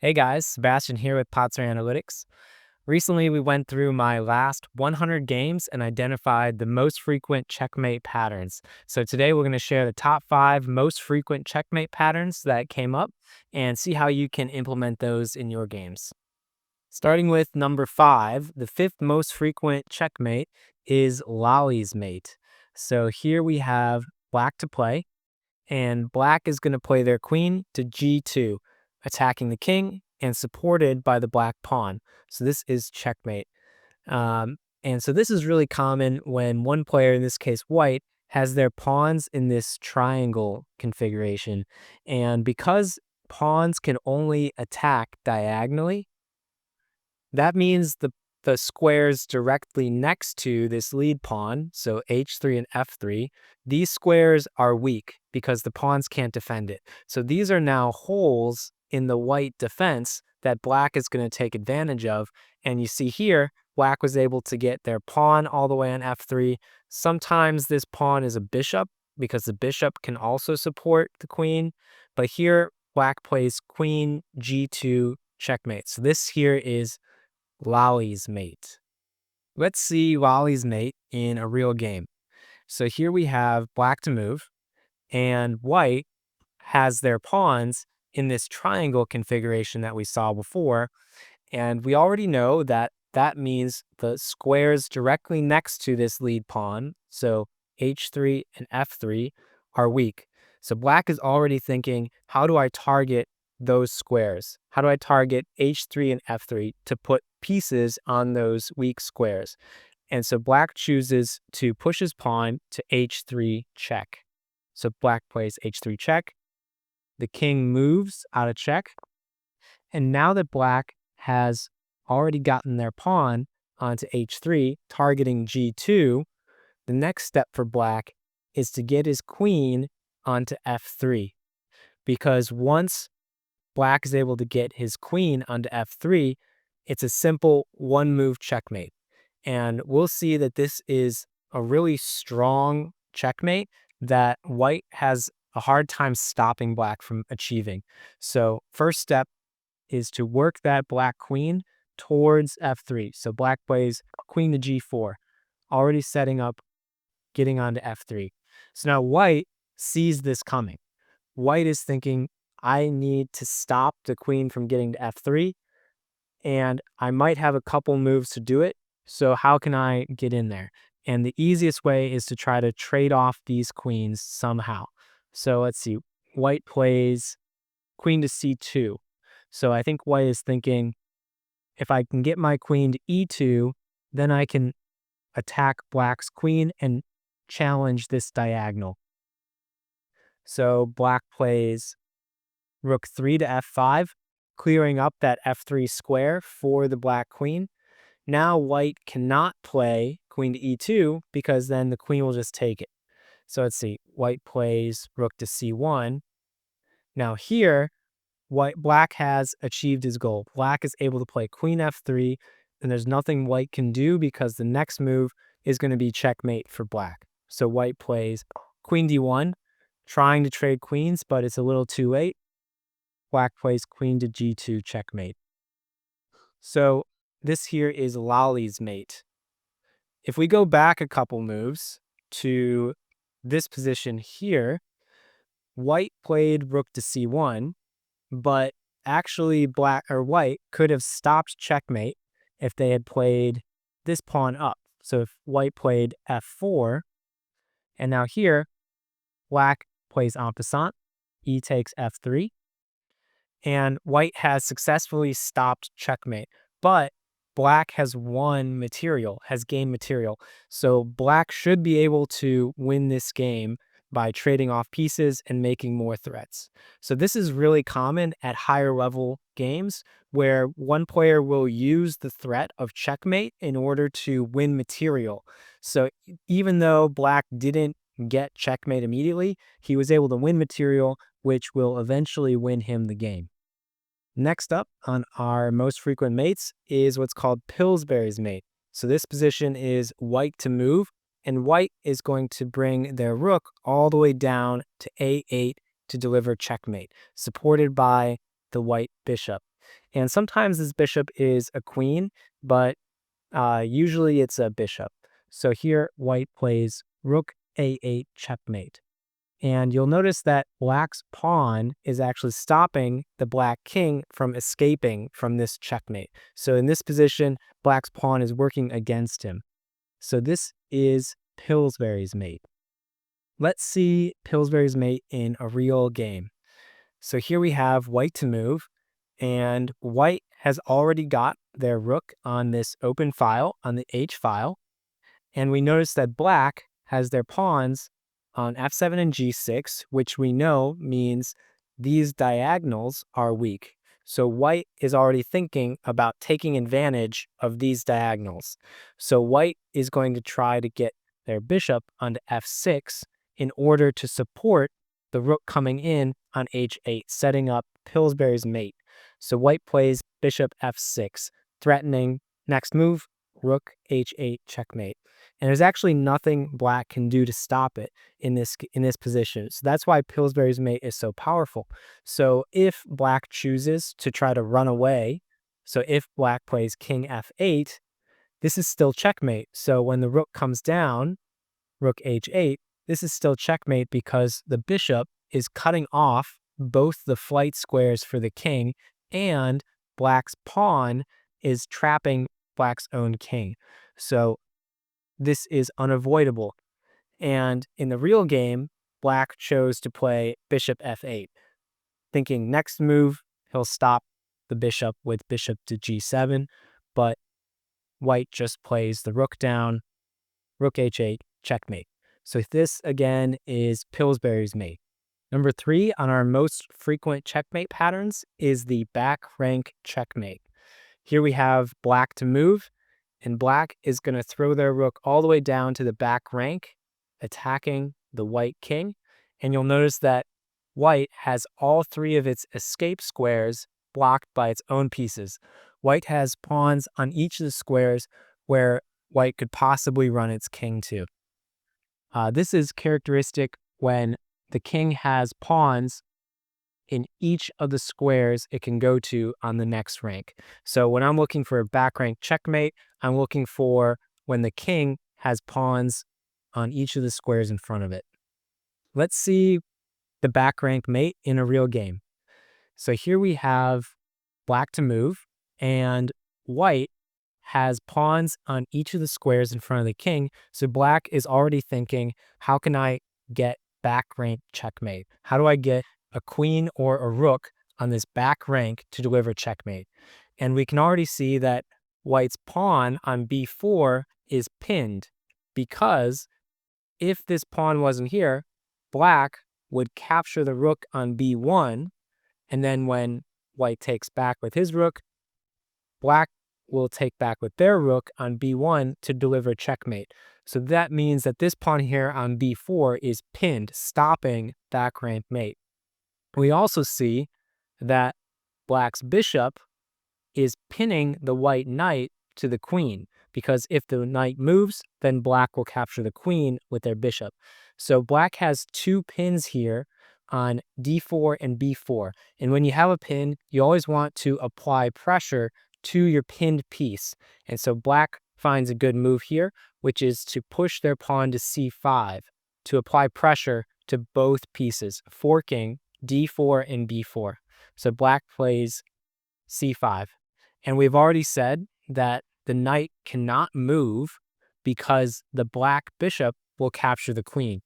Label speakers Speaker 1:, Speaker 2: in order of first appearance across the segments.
Speaker 1: Hey guys, Sebastian here with Patzer Analytics. Recently, we went through my last 100 games and identified the most frequent checkmate patterns. So today we're going to share the top 5 most frequent checkmate patterns that came up and see how you can implement those in your games. Starting with number 5, the fifth most frequent checkmate is Lolly's mate. So here we have black to play, and black is going to play their queen to g2, attacking the king and supported by the black pawn. So this is checkmate. And so this is really common when one player, in this case white, has their pawns in this triangle configuration. And because pawns can only attack diagonally, that means the squares directly next to this lead pawn, so h3 and f3, these squares are weak because the pawns can't defend it. So these are now holes in the white defense that black is going to take advantage of. And you see here, black was able to get their pawn all the way on f3. Sometimes this pawn is a bishop because the bishop can also support the queen. But here, black plays queen g2 checkmate. So this here is Lolly's mate. Let's see Lolly's mate in a real game. So here we have black to move, and white has their pawns in this triangle configuration that we saw before. And we already know that that means the squares directly next to this lead pawn, so h3 and f3, are weak. So black is already thinking, how do I target those squares? How do I target h3 and f3 to put pieces on those weak squares? And so black chooses to push his pawn to h3 check. So black plays h3 check. The king moves out of check. And now that black has already gotten their pawn onto h3, targeting g2, the next step for black is to get his queen onto f3. Because once black is able to get his queen onto f3, it's a simple one-move checkmate. And we'll see that this is a really strong checkmate that white has a hard time stopping black from achieving. So first step is to work that black queen towards f3. So black plays queen to g4, already setting up getting onto f3. So now white sees this coming. White is thinking, I need to stop the queen from getting to f3, and I might have a couple moves to do it. So how can I get in there? And the easiest way is to try to trade off these queens somehow. So let's see. White plays queen to c2. So I think white is thinking, if I can get my queen to e2, then I can attack black's queen and challenge this diagonal. So black plays rook 3 to f5, clearing up that f3 square for the black queen. Now white cannot play queen to e2 because then the queen will just take it. So let's see. White plays rook to c1. Now here, black has achieved his goal. Black is able to play queen f3, and there's nothing white can do because the next move is going to be checkmate for black. So white plays queen d1, trying to trade queens, but it's a little too late. Black plays queen to g2 checkmate. So this here is Lolly's mate. If we go back a couple moves to this position here, white played rook to c1, but actually black or white could have stopped checkmate if they had played this pawn up. So if white played f4, and now here, black plays en passant, e takes f3, and white has successfully stopped checkmate. But black has won material, has gained material. So black should be able to win this game by trading off pieces and making more threats. So this is really common at higher level games where one player will use the threat of checkmate in order to win material. So even though black didn't get checkmate immediately, he was able to win material, which will eventually win him the game. Next up on our most frequent mates is what's called Pillsbury's mate. So this position is white to move, and white is going to bring their rook all the way down to a8 to deliver checkmate, supported by the white bishop. And sometimes this bishop is a queen, but usually it's a bishop. So here white plays rook a8 checkmate. And you'll notice that black's pawn is actually stopping the black king from escaping from this checkmate. So in this position, black's pawn is working against him. So this is Pillsbury's mate. Let's see Pillsbury's mate in a real game. So here we have white to move, and white has already got their rook on this open file, on the H file. And we notice that black has their pawns on f7 and g6, which we know means these diagonals are weak. So white is already thinking about taking advantage of these diagonals. So white is going to try to get their bishop onto f6 in order to support the rook coming in on h8, setting up Pillsbury's mate. So white plays bishop f6, threatening next move, rook h8 checkmate. And there's actually nothing black can do to stop it in this position. So that's why Pillsbury's mate is so powerful. So if black chooses to try to run away, so if black plays king f8, this is still checkmate. So when the rook comes down, rook h8, this is still checkmate because the bishop is cutting off both the flight squares for the king, and black's pawn is trapping black's own king. So this is unavoidable. And in the real game, black chose to play bishop f8, thinking next move, he'll stop the bishop with bishop to g7, but white just plays the rook down, rook h8, checkmate. So this, again, is Pillsbury's mate. Number 3 on our most frequent checkmate patterns is the back rank checkmate. Here we have black to move, and black is going to throw their rook all the way down to the back rank, attacking the white king. And you'll notice that white has all 3 of its escape squares blocked by its own pieces. White has pawns on each of the squares where white could possibly run its king to. This is characteristic when the king has pawns in each of the squares it can go to on the next rank. So when I'm looking for a back rank checkmate, I'm looking for when the king has pawns on each of the squares in front of it. Let's see the back rank mate in a real game. So here we have black to move, and white has pawns on each of the squares in front of the king. So black is already thinking, how can I get back rank checkmate? How do I get a queen or a rook on this back rank to deliver checkmate? And we can already see that white's pawn on b4 is pinned, because if this pawn wasn't here, black would capture the rook on b1, and then when white takes back with his rook, black will take back with their rook on b1 to deliver checkmate. So that means that this pawn here on b4 is pinned, stopping back rank mate. We also see that black's bishop is pinning the white knight to the queen, because if the knight moves, then black will capture the queen with their bishop. So black has 2 pins here on d4 and b4. And when you have a pin, you always want to apply pressure to your pinned piece. And so black finds a good move here, which is to push their pawn to c5 to apply pressure to both pieces, forking d4 and b4. So black plays c5. And we've already said that the knight cannot move because the black bishop will capture the queen.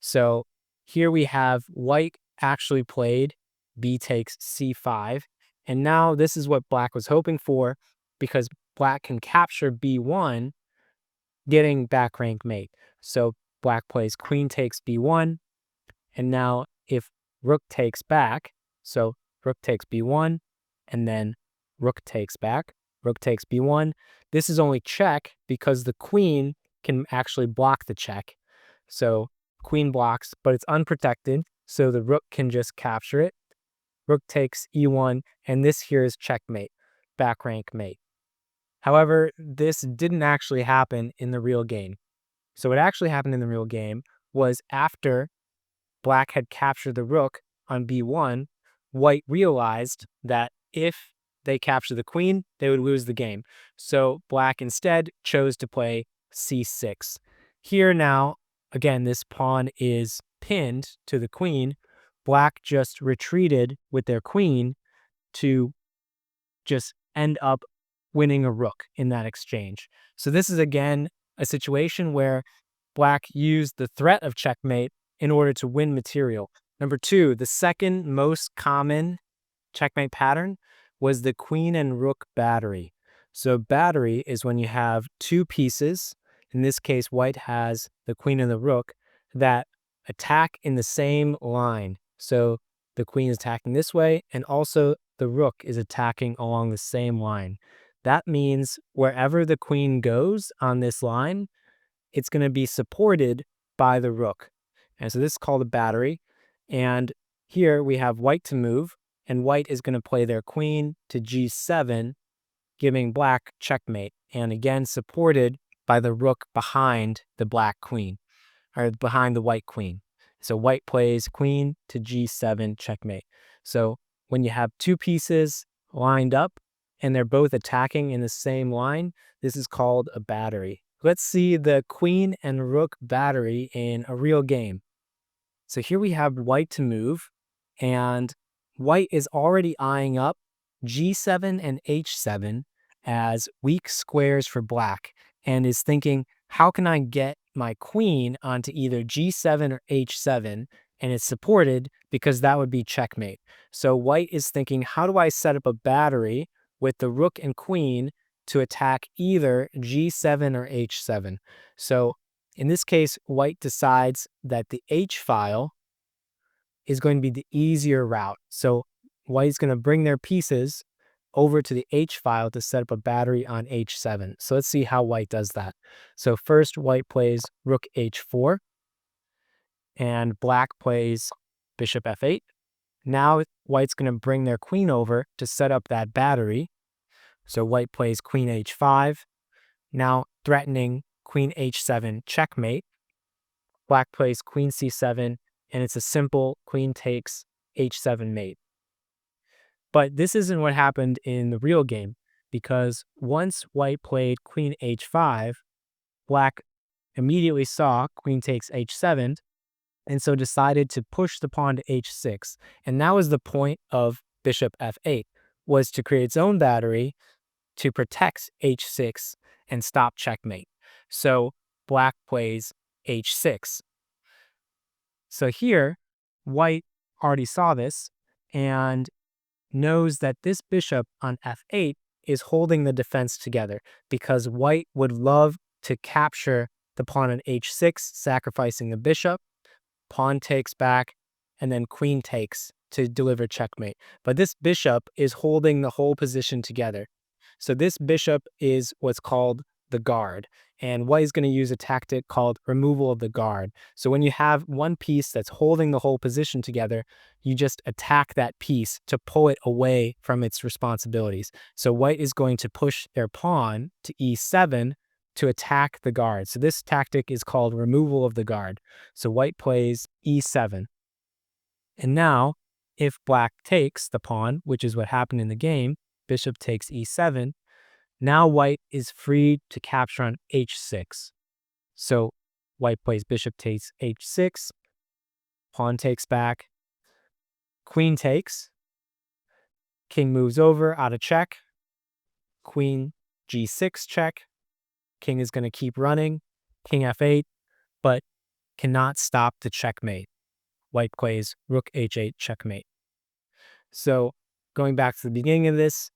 Speaker 1: So here we have white actually played b takes c5. And now this is what black was hoping for, because black can capture b1, getting back rank mate. So black plays queen takes b1. And now if rook takes back, so rook takes b1, and then rook takes back, rook takes b1. This is only check because the queen can actually block the check. So queen blocks, but it's unprotected, so the rook can just capture it. Rook takes e1, and this here is checkmate, back rank mate. However, this didn't actually happen in the real game. So what actually happened in the real game was after black had captured the rook on b1, white realized that if they capture the queen, they would lose the game. So black instead chose to play c6. Here now, again, this pawn is pinned to the queen. Black just retreated with their queen to just end up winning a rook in that exchange. So this is again a situation where black used the threat of checkmate in order to win material. Number two, the second most common checkmate pattern was the queen and rook battery. So battery is when you have two pieces, in this case white has the queen and the rook, that attack in the same line. So the queen is attacking this way, and also the rook is attacking along the same line. That means wherever the queen goes on this line, it's going to be supported by the rook. And so this is called a battery. And here we have white to move, and white is going to play their queen to g7, giving black checkmate, and again supported by the rook behind the black queen, or behind the white queen. So white plays queen to g7, checkmate. So when you have two pieces lined up and they're both attacking in the same line, this is called a battery. Let's see the queen and rook battery in a real game. So here we have white to move, and white is already eyeing up g7 and h7 as weak squares for black, and is thinking, how can I get my queen onto either g7 or h7, and it's supported because that would be checkmate. So white is thinking, how do I set up a battery with the rook and queen to attack either g7 or h7? So in this case, white decides that the h file is going to be the easier route. So white is going to bring their pieces over to the h file to set up a battery on h7. So let's see how white does that. So first white plays rook h4, and black plays bishop f8. Now white's going to bring their queen over to set up that battery. So white plays queen h5, now threatening queen h7 checkmate. Black plays queen c7, and it's a simple queen takes h7 mate. But this isn't what happened in the real game, because once white played queen h5, black immediately saw queen takes h7, and so decided to push the pawn to h6. And that was the point of bishop f8, was to create its own battery to protect h6 and stop checkmate. So black plays h6. So here, white already saw this and knows that this bishop on f8 is holding the defense together, because white would love to capture the pawn on h6, sacrificing the bishop. Pawn takes back, and then queen takes to deliver checkmate. But this bishop is holding the whole position together. So this bishop is what's called the guard, and white is going to use a tactic called removal of the guard. So when you have one piece that's holding the whole position together, you just attack that piece to pull it away from its responsibilities. So white is going to push their pawn to e7 to attack the guard. So this tactic is called removal of the guard. So white plays e7. And now, if black takes the pawn, which is what happened in the game, bishop takes e7, now white is free to capture on h6. So white plays bishop takes h6, pawn takes back, queen takes, king moves over out of check, queen g6 check, king is going to keep running, king f8, but cannot stop the checkmate. White plays rook h8 checkmate. So going back to the beginning of this,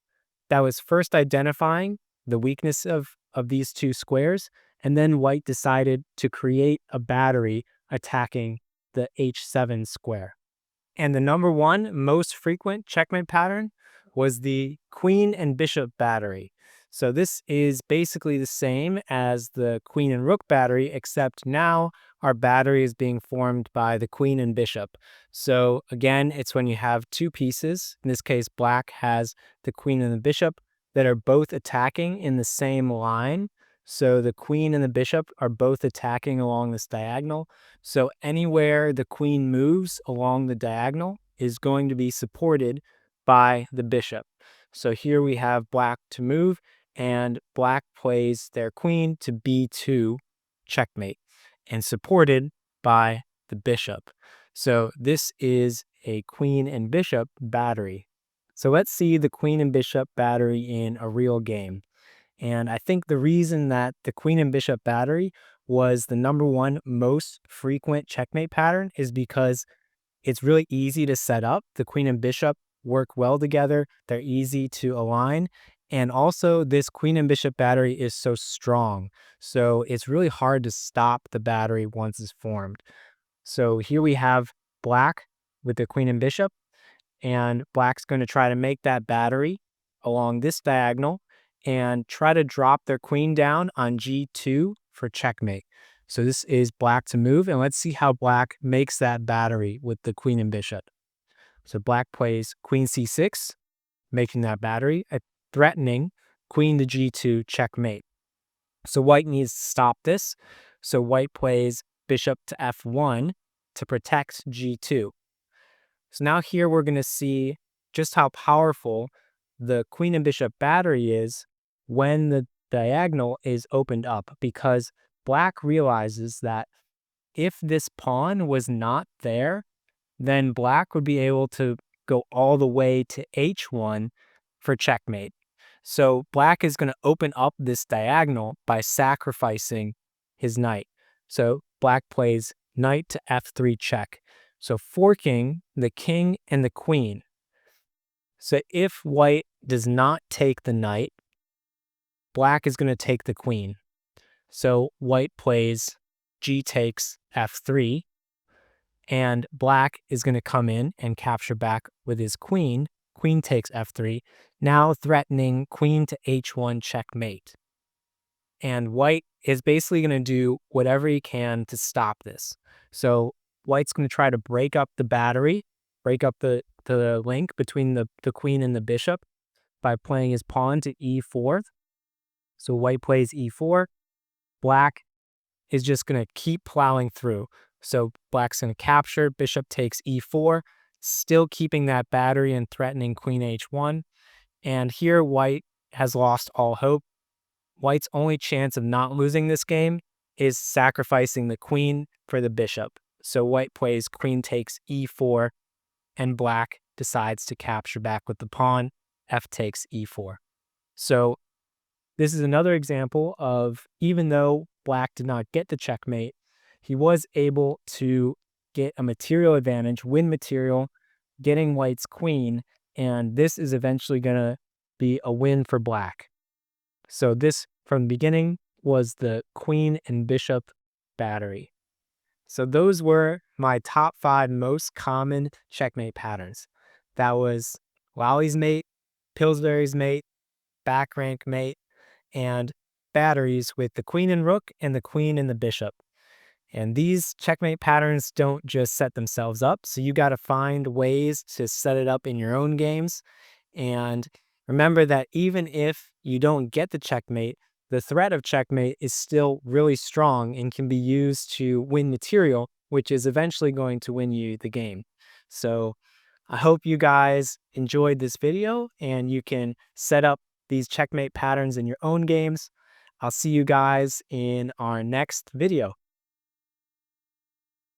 Speaker 1: that was first identifying the weakness of these two squares, and then white decided to create a battery attacking the h7 square. And the number one most frequent checkmate pattern was the queen and bishop battery. So this is basically the same as the queen and rook battery, except now our battery is being formed by the queen and bishop. So again, it's when you have two pieces. In this case, black has the queen and the bishop that are both attacking in the same line. So the queen and the bishop are both attacking along this diagonal. So anywhere the queen moves along the diagonal is going to be supported by the bishop. So here we have black to move, and black plays their queen to b2, checkmate, and supported by the bishop. So this is a queen and bishop battery. So let's see the queen and bishop battery in a real game. And I think the reason that the queen and bishop battery was the #1 most frequent checkmate pattern is because it's really easy to set up. The queen and bishop work well together. They're easy to align. And also, this queen and bishop battery is so strong. So it's really hard to stop the battery once it's formed. So here we have black with the queen and bishop, and black's going to try to make that battery along this diagonal and try to drop their queen down on g2 for checkmate. So this is black to move, and let's see how black makes that battery with the queen and bishop. So black plays queen c6, making that battery, threatening queen to g2 checkmate. So white needs to stop this. So white plays bishop to f1 to protect g2. So now here we're going to see just how powerful the queen and bishop battery is when the diagonal is opened up, because black realizes that if this pawn was not there, then black would be able to go all the way to h1 for checkmate. So black is going to open up this diagonal by sacrificing his knight. So black plays knight to f3 check. So forking the king and the queen. So if white does not take the knight, black is going to take the queen. So white plays g takes f3, and black is going to come in and capture back with his queen. Queen takes f3, now threatening queen to h1 checkmate. And white is basically going to do whatever he can to stop this. So white's going to try to break up the battery, break up the link between the queen and the bishop by playing his pawn to e4. So white plays e4. Black is just going to keep plowing through. So black's going to capture, bishop takes e4, still keeping that battery and threatening queen h1. And here white has lost all hope. White's only chance of not losing this game is sacrificing the queen for the bishop. So white plays queen takes e4, and black decides to capture back with the pawn, f takes e4. So this is another example of, even though black did not get the checkmate, he was able to get a material advantage, win material, getting white's queen, and this is eventually going to be a win for black. So this, from the beginning, was the queen and bishop battery. So those were my top 5 most common checkmate patterns. That was Wally's mate, Pillsbury's mate, back rank mate, and batteries with the queen and rook and the queen and the bishop. And these checkmate patterns don't just set themselves up, so you got to find ways to set it up in your own games. And remember that even if you don't get the checkmate, the threat of checkmate is still really strong and can be used to win material, which is eventually going to win you the game. So I hope you guys enjoyed this video and you can set up these checkmate patterns in your own games. I'll see you guys in our next video.